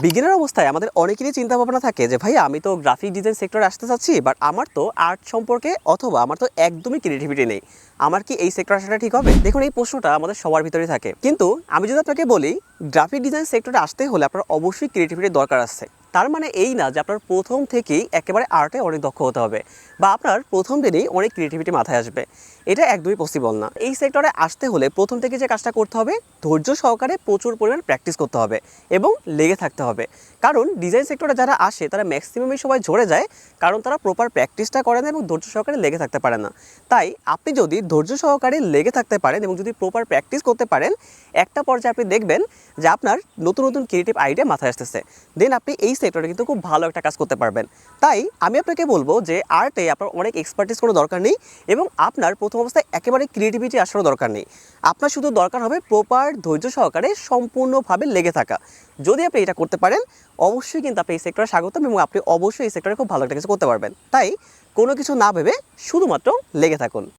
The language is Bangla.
বিগিনার অবস্থায় আমাদের অনেকেরই চিন্তা ভাবনা থাকে যে ভাই আমি তো গ্রাফিক ডিজাইন সেক্টরে আসতে চাচ্ছি, বাট আমার তো আর্ট সম্পর্কে অথবা আমার তো একদমই ক্রিয়েটিভিটি নেই, আমার কি এই সেক্টর আসাটা ঠিক হবে? দেখুন, এই প্রশ্নটা আমাদের সবার ভিতরেই থাকে, কিন্তু আমি যদি আপনাকে বলি গ্রাফিক ডিজাইন সেক্টরে আসতে হলে আপনার অবশ্যই ক্রিয়েটিভিটির দরকার আছে। তার মানে এই না যে আপনার প্রথম থেকেই একেবারে আর্টে অনেক দক্ষ হতে হবে বা আপনার প্রথম দিনেই অনেক ক্রিয়েটিভিটি মাথায় আসবে, এটা একদমই পসিবল না। এই সেক্টরে আসতে হলে প্রথম থেকে যে কাজটা করতে হবে, ধৈর্য সহকারে প্রচুর পরিমাণ প্র্যাকটিস করতে হবে এবং লেগে থাকতে হবে। কারণ ডিজাইন সেক্টরে যারা আসে তারা ম্যাক্সিমামই সবাই ঝরে যায়, কারণ তারা প্রপার প্র্যাকটিসটা করে না এবং ধৈর্য সহকারে লেগে থাকতে পারে না। তাই আপনি যদি ধৈর্য সহকারে লেগে থাকতে পারেন এবং যদি প্রপার প্র্যাকটিস করতে পারেন, একটা পর্যায়ে আপনি দেখবেন যে আপনার নতুন নতুন ক্রিয়েটিভ আইডিয়া মাথায় আসতেছে, দেন আপনি এই সেক্টরে কিন্তু খুব ভালো একটা কাজ করতে পারবেন। তাই আমি আপনাকে বলবো যে আর্টে আপনার অনেক এক্সপার্টিস কোনো দরকার নেই এবং আপনার প্রথম অবস্থায় একেবারে ক্রিয়েটিভিটি আসারও দরকার নেই। আপনার শুধু দরকার হবে প্রপার ধৈর্য সহকারে সম্পূর্ণভাবে লেগে থাকা। যদি আপনি এটা করতে পারেন, অবশ্যই কিন্তু আপনি এই সেক্টরে স্বাগতম এবং আপনি অবশ্যই এই সেক্টরে খুব ভালো একটা কিছু করতে পারবেন। তাই কোনো কিছু না ভেবে শুধুমাত্র লেগে থাকুন।